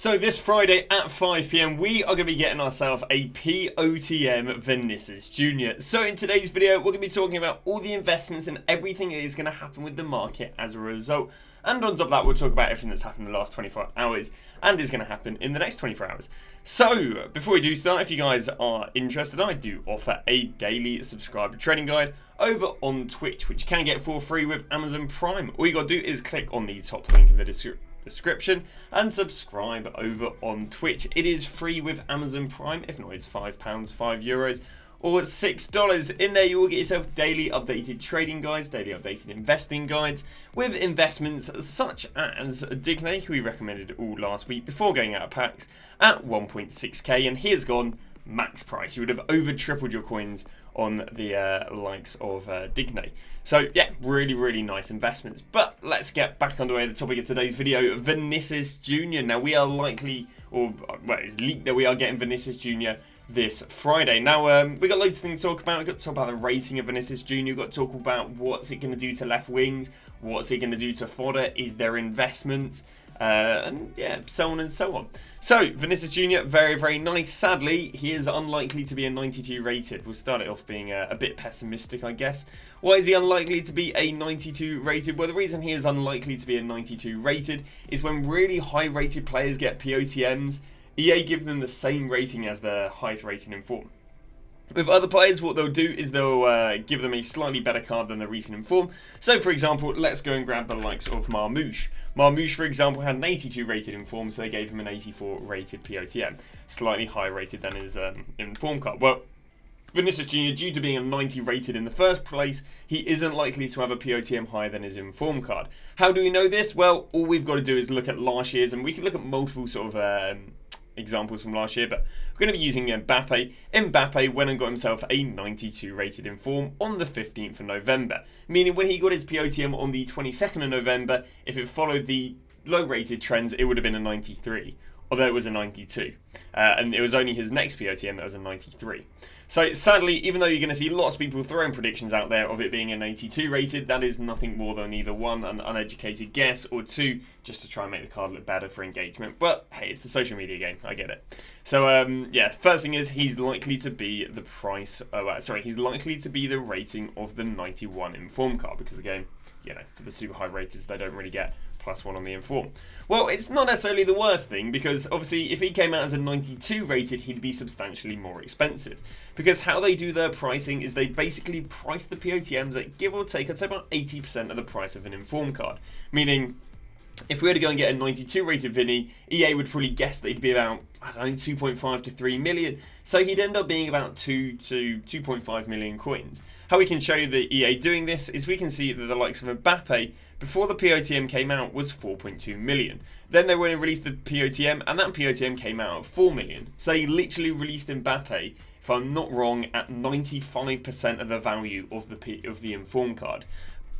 So this Friday at 5 PM, we are going to be getting ourselves a POTM Vinicius Jr. So in today's video, we're going to be talking about all the investments and everything that is going to happen with the market as a result. And on top of that, we'll talk about everything that's happened in the last 24 hours and is going to happen in the next 24 hours. So before we do start, if you guys are interested, I do offer a daily subscriber trading guide over on Twitch, which you can get for free with Amazon Prime. All you got to do is click on the top link in the description and subscribe over on Twitch. It is free with Amazon Prime. If not, it's £5, €5, or $6. In there, you will get yourself daily updated trading guides, daily updated investing guides with investments such as Digney, who we recommended all last week before going out of packs at 1.6k, and he has gone max price. You would have over tripled your coins on the likes of Digney. So yeah, really nice investments. But let's get back underway. The topic of today's video, Vinicius Jr. Now we are likely, or well, it's leaked that we are getting Vinicius Jr. this Friday. Now we got loads of things to talk about. We've got to talk about the rating of Vinicius Jr. We've got to talk about what's it going to do to left wings, what's it going to do to Fodder, is there investment, and yeah, so on and so on. So Vinicius Jr. very nice. Sadly, he is unlikely to be a 92 rated. We'll start it off being a bit pessimistic, I guess. Why is he unlikely to be a 92 rated? Well, the reason he is unlikely to be a 92 rated is when really high rated players get POTMs, EA give them the same rating as the highest rating in form. With other players, what they'll do is they'll give them a slightly better card than the recent in form. So, for example, let's go and grab the likes of Marmouche. Marmouche, for example, had an 82 rated in form, so they gave him an 84 rated POTM. Slightly higher rated than his in form card. Well, Vinicius Jr., due to being a 90 rated in the first place, he isn't likely to have a POTM higher than his inform card. How do we know this? Well, all we've got to do is look at last year's, and we can look at multiple sort of examples from last year, but we're going to be using Mbappe. Mbappe went and got himself a 92 rated in form on the 15th of November, meaning when he got his POTM on the 22nd of November, if it followed the low rated trends, it would have been a 93. Although it was a 92. And it was only his next POTM that was a 93. So sadly, even though you're going to see lots of people throwing predictions out there of it being an 82 rated, that is nothing more than either one, an uneducated guess, or two, just to try and make the card look better for engagement. But hey, it's the social media game, I get it. So yeah, first thing is he's likely to be the price, he's likely to be the rating of the 91 inform card, because again, you know, for the super high rateds, they don't really get +1 on the inform. Well, it's not necessarily the worst thing, because obviously if he came out as a 92 rated, he'd be substantially more expensive. Because how they do their pricing is they basically price the POTMs at, give or take, I'd say about 80% of the price of an inform card. Meaning, if we were to go and get a 92 rated Vini, EA would probably guess that he'd be about, I don't know, 2.5 to 3 million. So he'd end up being about 2 to 2.5 million coins. How we can show you the EA doing this is we can see that the likes of Mbappe, before the POTM came out, was 4.2 million. Then they went and released the POTM, and that POTM came out at 4 million. So they literally released Mbappe, if I'm not wrong, at 95% of the value of the inform card.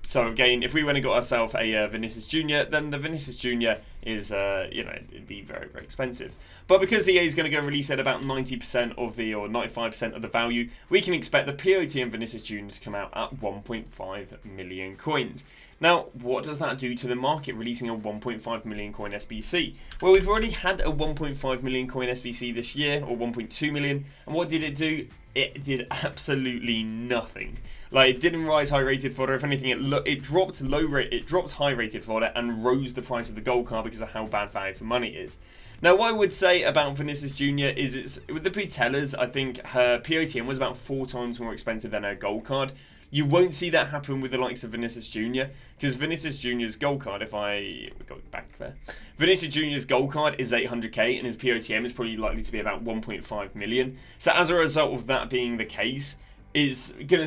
So again, if we went and got ourselves a Vinicius Jr., then the Vinicius Jr. is, you know, it'd be very expensive. But because EA is going to go release at about 90% of the, or 95% of the value, we can expect the POTM Vinicius Jr. to come out at 1.5 million coins. Now, what does that do to the market, releasing a 1.5 million coin SBC? Well, we've already had a 1.5 million coin SBC this year, or 1.2 million, and what did it do? It did absolutely nothing. Like, it didn't rise high rated fodder. If anything, it dropped high rated fodder and rose the price of the gold card because of how bad value for money is. Now, what I would say about Vinicius Jr. is it's with the Putellas, I think her POTM was about 4 times more expensive than her gold card. You won't see that happen with the likes of Vinicius Jr. because Vinicius Jr.'s gold card, if I go back there, Vinicius Jr.'s gold card is 800k and his POTM is probably likely to be about 1.5 million. So as a result of that being the case, it's gonna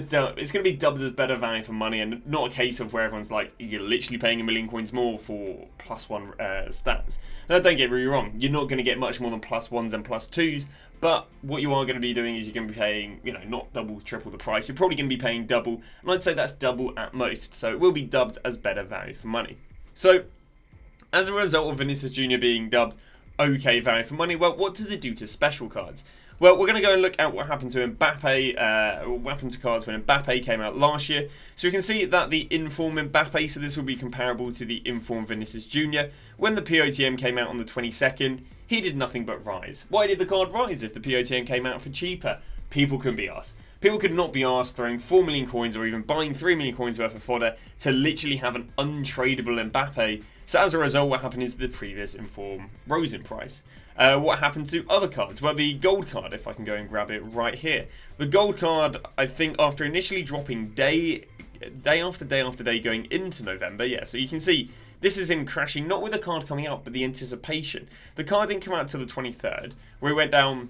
be dubbed as better value for money, and not a case of where everyone's like, you're literally paying 1 million coins more for +1 stats. Now, don't get me wrong, you're not going to get much more than +1s and +2s, but what you are going to be doing is you're going to be paying, you know, not double, triple the price. You're probably going to be paying double, and I'd say that's double at most. So it will be dubbed as better value for money. So as a result of Vinicius Jr. being dubbed okay value for money, well, what does it do to special cards? Well, we're going to go and look at what happened to Mbappe, what happened to cards when Mbappe came out last year. So we can see that the Inform Mbappe, so this will be comparable to the Inform Vinicius Jr. When the POTM came out on the 22nd, he did nothing but rise. Why did the card rise if the POTM came out for cheaper? People couldn't be asked. People could not be asked throwing 4 million coins or even buying 3 million coins worth of fodder to literally have an untradeable Mbappe. So as a result, what happened is the previous Inform rose in price. What happened to other cards? Well, the gold card, if I can go and grab it right here. The gold card, I think after initially dropping day after day after day going into November, yeah, so you can see this is him crashing, not with the card coming out, but the anticipation. The card didn't come out until the 23rd, where he went down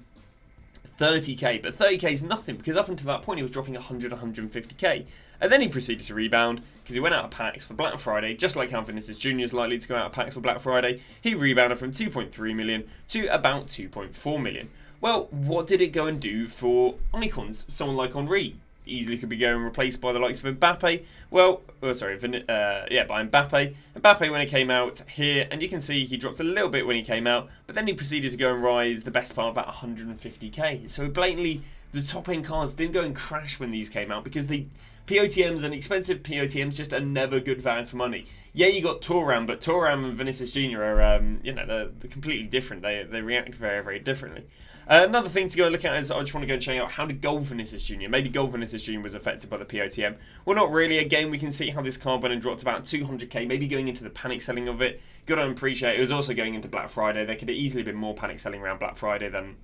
30k, but 30k is nothing because up until that point he was dropping 150k, and then he proceeded to rebound because he went out of packs for Black Friday, just like how Vinicius Jr is likely to go out of packs for Black Friday. He rebounded from 2.3 million to about 2.4 million. Well, what did it go and do for icons? Someone like Henry easily could be going replaced by the likes of Mbappe. Well, by Mbappe. Mbappe when it came out here, and you can see he dropped a little bit when he came out, but then he proceeded to go and rise the best part about 150k. So blatantly, the top end cards didn't go and crash when these came out because the POTMs and expensive POTMs just are never good value for money. Yeah, you got Thuram, but Thuram and Vinicius Jr are, they're completely different. They react very, very differently. Another thing to go and look at is I just want to go and check out how did Gold Vinicius Jr. Maybe Gold Vinicius Jr. was affected by the POTM. Well, not really. Again, we can see how this card went and dropped about 200k, maybe going into the panic selling of it. Got to appreciate it was also going into Black Friday. There could have easily been more panic selling around Black Friday than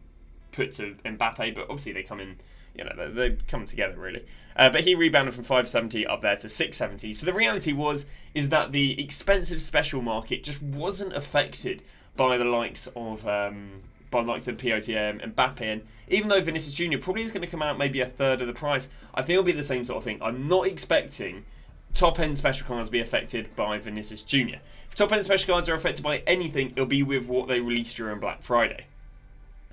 put to Mbappe, but obviously they come in, they come together really. But he rebounded from 570 up there to 670. So the reality is that the expensive special market just wasn't affected by the likes of POTM, Mbappe, and even though Vinicius Jr. probably is going to come out maybe a third of the price, I think it'll be the same sort of thing. I'm not expecting top-end special cards to be affected by Vinicius Jr. If top-end special cards are affected by anything, it'll be with what they released during Black Friday.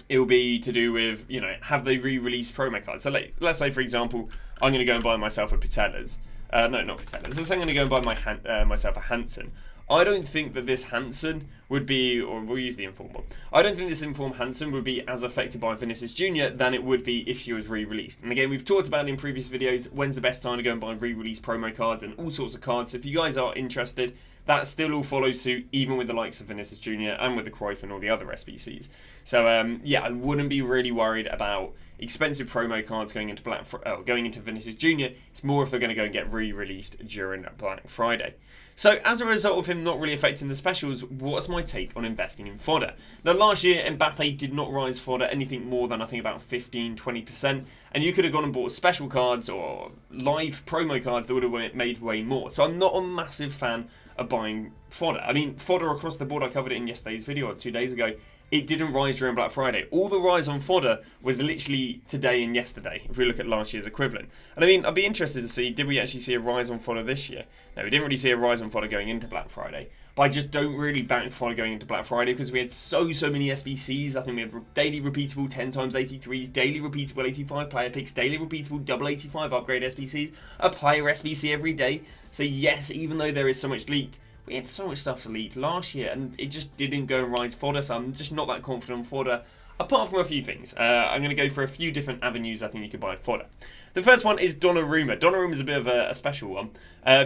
It'll be to do with, have they re-released promo cards? So let's say, for example, I'm going to go and buy myself a Patellas. No, not Patellas. Let's say I'm going to go and buy myself a Hansen. I don't think that this Hansen would be, or we'll use the Inform one. I don't think this Inform Hansen would be as affected by Vinicius Jr. than it would be if she was re-released. And again, we've talked about it in previous videos, when's the best time to go and buy re-release promo cards and all sorts of cards. So if you guys are interested, that still all follows suit, even with the likes of Vinicius Jr. and with the Cruyff and all the other SBCs. So I wouldn't be really worried about expensive promo cards going into Vinicius Jr. It's more if they're going to go and get re-released during Black Friday. So as a result of him not really affecting the specials, what's my take on investing in fodder? Now last year, Mbappe did not rise fodder anything more than I think about 15-20%, and you could have gone and bought special cards or live promo cards that would have made way more. So I'm not a massive fan of buying fodder. I mean, fodder across the board, I covered it in yesterday's video or 2 days ago. It didn't rise during Black Friday. All the rise on fodder was literally today and yesterday, if we look at last year's equivalent. And I mean, I'd be interested to see, did we actually see a rise on fodder this year? No, we didn't really see a rise on fodder going into Black Friday. But I just don't really back fodder going into Black Friday because we had so many SBCs. I think we had daily repeatable 10 times 83s, daily repeatable 85 player picks, daily repeatable double 85 upgrade SBCs, a player SBC every day. So yes, even though there is so much leaked, we had so much stuff to leak last year and it just didn't go and rise fodder, so I'm just not that confident on fodder, apart from a few things. I'm going to go for a few different avenues I think you could buy fodder. The first one is Donnarumma. Donnarumma is a bit of a special one,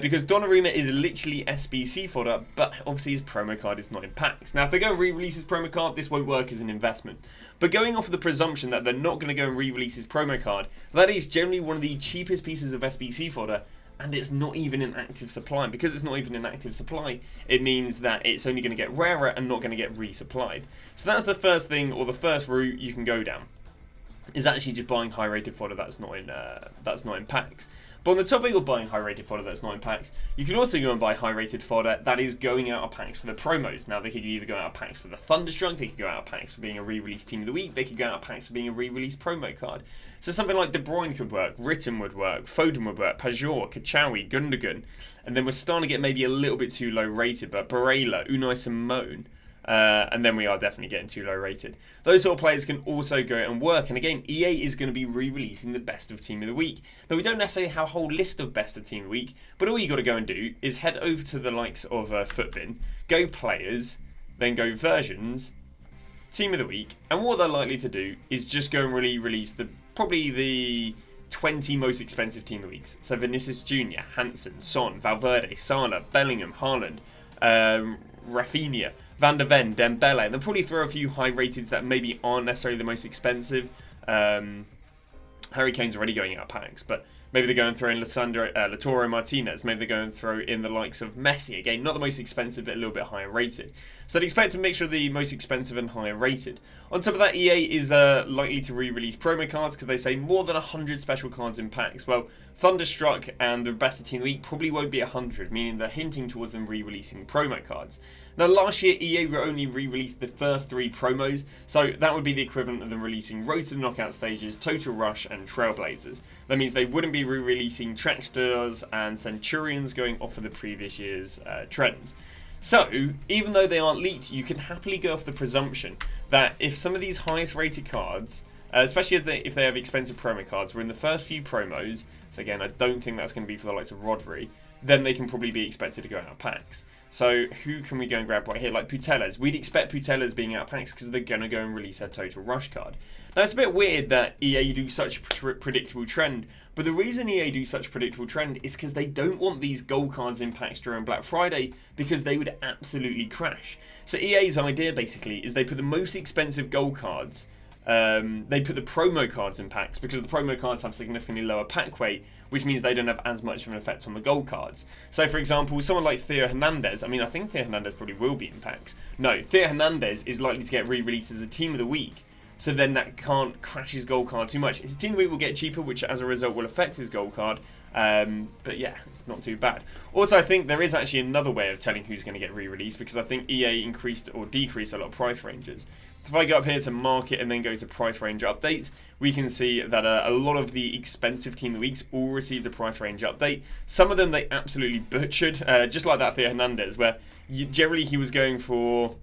because Donnarumma is literally SBC fodder, but obviously his promo card is not in packs. Now if they go and re-release his promo card, this won't work as an investment. But going off of the presumption that they're not going to go and re-release his promo card, that is generally one of the cheapest pieces of SBC fodder, and it's not even in active supply. And because it's not even in active supply, it means that it's only going to get rarer and not going to get resupplied. So that's the first thing, or the first route you can go down, is actually just buying high rated fodder that's not in packs. But on the topic of buying high rated fodder that's not in packs, you can also go and buy high rated fodder that is going out of packs for the promos. Now they could either go out of packs for the Thunderstruck, they could go out of packs for being a re-release team of the week, they could go out of packs for being a re-release promo card. So something like De Bruyne could work, Ritten would work, Foden would work, Pajor, Kachawi, Gundogan, and then we're starting to get maybe a little bit too low rated, but Barella, Unai Simone, and then we are definitely getting too low rated. Those sort of players can also go and work, and again, EA is going to be re-releasing the best of team of the week. Now we don't necessarily have a whole list of best of team of the week, but all you got to go and do is head over to the likes of Footbin, go players, then go versions, team of the week, and what they're likely to do is just go and really release probably the 20 most expensive team of the weeks. So Vinicius Jr, Hansen, Son, Valverde, Salah, Bellingham, Haaland, Rafinha, Van der Ven, Dembele, and they'll probably throw a few high rateds that maybe aren't necessarily the most expensive. Harry Kane's already going out packs, but maybe they're going through in Lautaro Martinez. Maybe they're going through in the likes of Messi. Again, not the most expensive, but a little bit higher rated. So I'd expect to make sure the most expensive and higher rated. On top of that, EA is likely to re-release promo cards because they say more than 100 special cards in packs. Well, Thunderstruck and the best of Team of the Week probably won't be 100, meaning they're hinting towards them re-releasing promo cards. Now, last year, EA only re-released the first 3 promos, so that would be the equivalent of them releasing Road to the Knockout Stages, Total Rush, and Trailblazers. That means they wouldn't be re-releasing Trackstars and Centurions going off of the previous year's trends. So, even though they aren't leaked, you can happily go off the presumption that if some of these highest rated cards, especially if they have expensive promo cards, were in the first few promos, so again, I don't think that's going to be for the likes of Rodri, then they can probably be expected to go out of packs. So who can we go and grab right here? Like Putellas. We'd expect Putellas being out of packs because they're going to go and release a Total Rush card. Now, it's a bit weird that EA do such a predictable trend, but the reason EA do such a predictable trend is because they don't want these gold cards in packs during Black Friday because they would absolutely crash. So EA's idea, basically, is they put the most expensive gold cards, they put the promo cards in packs because the promo cards have significantly lower pack weight, which means they don't have as much of an effect on the gold cards. So, for example, someone like Theo Hernandez, I think Theo Hernandez probably will be in packs. No, Theo Hernandez is likely to get re-released as a Team of the Week, so then that can't crash his gold card too much. His Team of the Week will get cheaper, which as a result will affect his gold card. But yeah, it's not too bad. Also, I think there is actually another way of telling who's going to get re-released because I think EA increased or decreased a lot of price ranges. If I go up here to market and then go to price range updates, we can see that a lot of the expensive Team of the Weeks all received a price range update. Some of them they absolutely butchered, just like that Theo Hernandez, where generally he was going for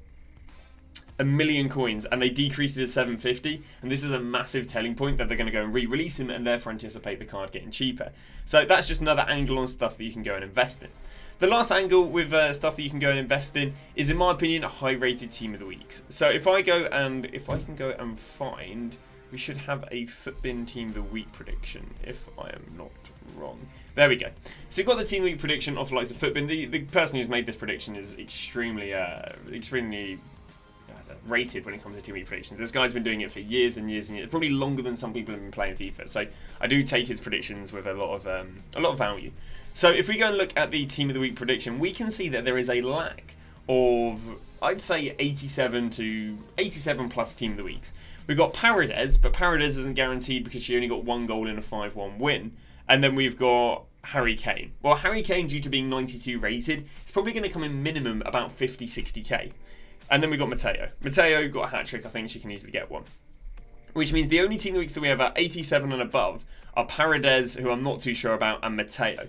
1 million coins and they decreased it to 750, and this is a massive telling point that they're going to go and re-release him and therefore anticipate the card getting cheaper. So that's just another angle on stuff that you can go and invest in. The last angle with stuff that you can go and invest in is, in my opinion, a high-rated Team of the Weeks. So if I can go and find, we should have a Footbin Team of the Week prediction, if I am not wrong. There we go. So you've got the Team of the Week prediction off the likes of Footbin. The person who's made this prediction is extremely rated when it comes to Team of the Week predictions. This guy's been doing it for years and years and years, probably longer than some people have been playing FIFA. So I do take his predictions with a lot of value. So if we go and look at the Team of the Week prediction, we can see that there is a lack of, I'd say, 87 plus Team of the Weeks. We've got Paredes, but Paredes isn't guaranteed because she only got 1 goal in a 5-1 win. And then we've got Harry Kane. Well, Harry Kane, due to being 92 rated, is probably going to come in minimum about 50, 60k. And then we've got Mateo. Mateo got a hat-trick. I think she can easily get one. Which means the only Team of the Weeks that we have at 87 and above are Paredes, who I'm not too sure about, and Mateo.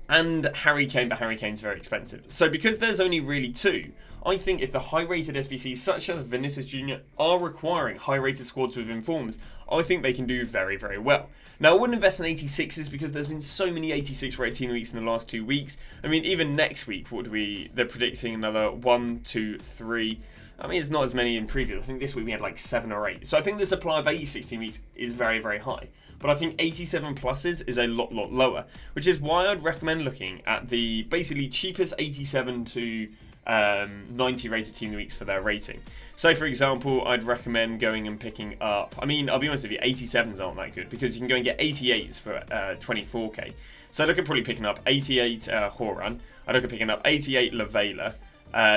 And Harry Kane, but Harry Kane's very expensive. So because there's only really 2, I think if the high-rated SBCs, such as Vinicius Jr, are requiring high-rated squads with informs, I think they can do very, very well. Now, I wouldn't invest in 86s because there's been so many 86 rated Team of the Weeks in the last 2 weeks. I mean, even next week, they're predicting another 1, 2, 3. I mean, it's not as many in previous. I think this week we had like 7 or 8. So I think the supply of 86 Team of the Weeks is very, very high. But I think 87 pluses is a lot lower, which is why I'd recommend looking at the basically cheapest 87 to 90 rated Team of the Weeks for their rating. So, for example, I'd recommend going and picking up, I'll be honest with you, 87s aren't that good because you can go and get 88s for 24k. So I'd look at probably picking up 88 Horan, I'd look at picking up 88 Lavela.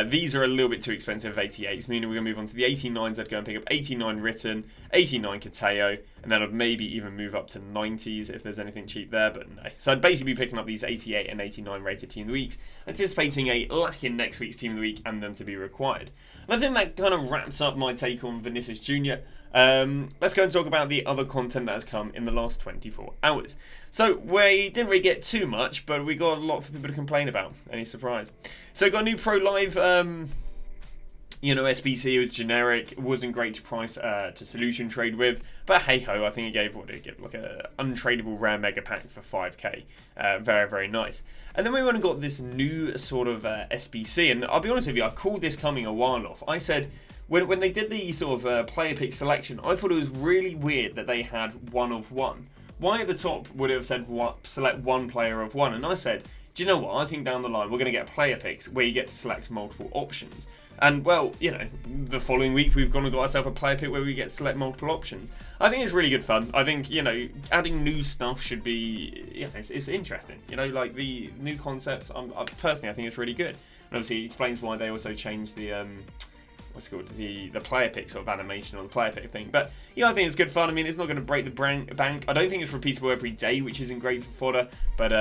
These are a little bit too expensive, 88s, meaning we're going to move on to the 89s. I'd go and pick up 89 Ritten, 89 Kateo, and then I'd maybe even move up to 90s if there's anything cheap there, but no. So I'd basically be picking up these 88 and 89 rated Team of the Weeks, anticipating a lack in next week's Team of the Week and them to be required. And I think that kind of wraps up my take on Vinicius Jr. Let's go and talk about the other content that has come in the last 24 hours. So we didn't really get too much, but we got a lot for people to complain about. Any surprise? So we got a new Pro Live, SBC. It was generic. It wasn't great to price to solution trade with, but hey ho, I think it gave like a untradeable rare mega pack for 5k. Very, very nice. And then we went and got this new sort of SBC, and I'll be honest with you, I called this coming a while off. I said, when they did the sort of player pick selection, I thought it was really weird that they had one of one. Why at the top would it have said select one player of one? And I said, do you know what? I think down the line we're going to get player picks where you get to select multiple options. And well, you know, the following week we've gone and got ourselves a player pick where we get to select multiple options. I think it's really good fun. I think, you know, adding new stuff should be, you know, it's interesting. You know, like the new concepts. Personally, I think it's really good. And obviously, it explains why they also changed the what's it called, the player pick sort of animation or the player pick thing. But yeah, I think it's good fun. I mean, it's not going to break the bank. I don't think it's repeatable every day, which isn't great for fodder. But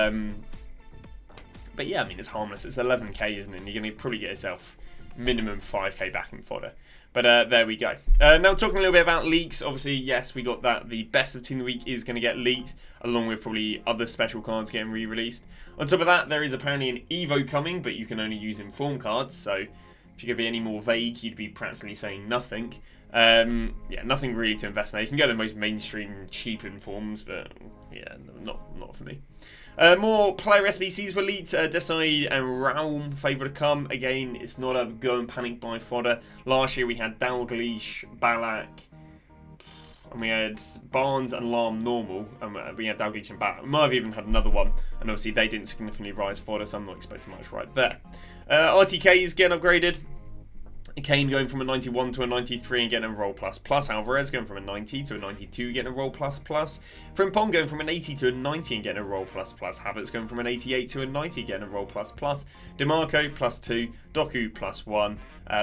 yeah, I mean, it's harmless. It's 11k, isn't it? And you're going to probably get yourself minimum 5k back in fodder. But there we go. Now talking a little bit about leaks. Obviously, yes, we got that. The best of team of the week is going to get leaked, along with probably other special cards getting re-released. On top of that, there is apparently an Evo coming, but you can only use inform cards. So if you're going to be any more vague, you'd be practically saying nothing. Yeah, nothing really to invest in. You can go the most mainstream, cheap informs, but yeah, not for me. More player SBCs were leaked. Decide and Raum favour to come. Again, it's not a go and panic buy fodder. Last year we had Dalglish, Balak, and we had Barnes and Lam normal, and we had Dalglish and Balak. We might have even had another one, and obviously they didn't significantly rise fodder, so I'm not expecting much right there. RTK is getting upgraded. Kane going from a 91 to a 93 and getting a roll plus plus. Alvarez going from a 90 to a 92 getting a roll plus plus. Frimpong going from an 80 to a 90 and getting a roll plus plus. Havertz going from an 88 to a 90 getting a roll plus plus. DeMarco plus 2, Doku plus 1,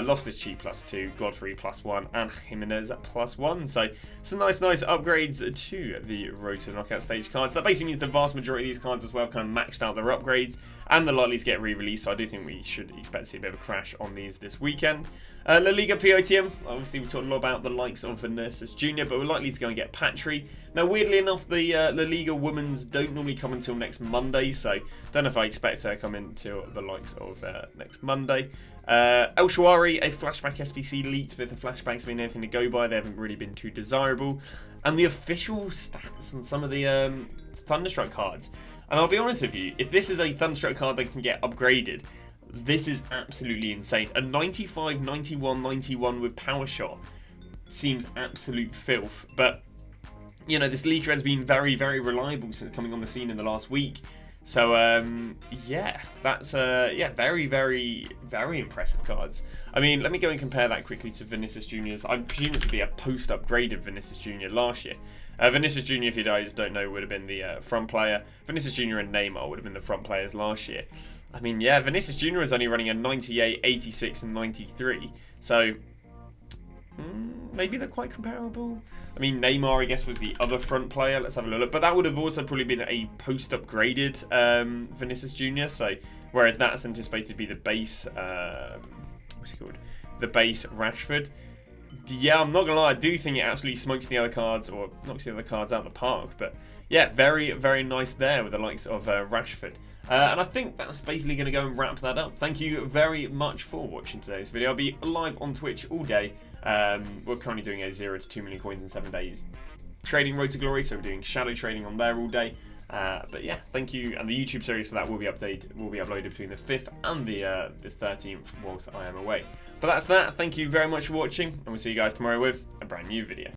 Loftus-Cheek plus 2, Godfrey plus 1, and Jimenez plus 1. So some nice upgrades to the Road to the Knockout stage cards. That basically means the vast majority of these cards as well have kind of maxed out their upgrades and they're likely to get re-released. So I do think we should expect to see a bit of a crash on these this weekend. La Liga POTM, obviously we talked a lot about the likes of Vinicius Jr, but we're likely to go and get Patry. Now weirdly enough, the La Liga Women's don't normally come until next Monday, so don't know if I expect her to come until the likes of next Monday. El Shawari, a flashback SBC leaked, but the flashbacks have been anything to go by, they haven't really been too desirable. And the official stats on some of the Thunderstruck cards. And I'll be honest with you, if this is a Thunderstruck card that can get upgraded, this is absolutely insane. A 95, 91, 91 with power shot seems absolute filth. But, you know, this leaker has been very reliable since coming on the scene in the last week. So, yeah, that's, very impressive cards. I mean, let me go and compare that quickly to Vinicius Jr.'s. I presume this would be a post-upgraded Vinicius Jr. last year. Vinicius Jr., if you guys don't know, would have been the front player. Vinicius Jr. and Neymar would have been the front players last year. I mean, yeah, Vinicius Jr. is only running a 98, 86, and 93. So, maybe they're quite comparable. I mean, Neymar, I guess, was the other front player. Let's have a look. But that would have also probably been a post-upgraded Vinicius Jr. So, whereas that's anticipated to be the base, what's he called? The base Rashford. Yeah, I'm not going to lie. I do think it absolutely smokes the other cards, or knocks the other cards out of the park. But, yeah, very nice there with the likes of Rashford. And I think that's basically going to go and wrap that up. Thank you very much for watching today's video. I'll be live on Twitch all day. We're currently doing a 0 to 2 million coins in 7 days trading Road to Glory, so we're doing shadow trading on there all day. But yeah, thank you. And the YouTube series for that will be uploaded between the 5th and the 13th whilst I am away. But that's that. Thank you very much for watching, and we'll see you guys tomorrow with a brand new video.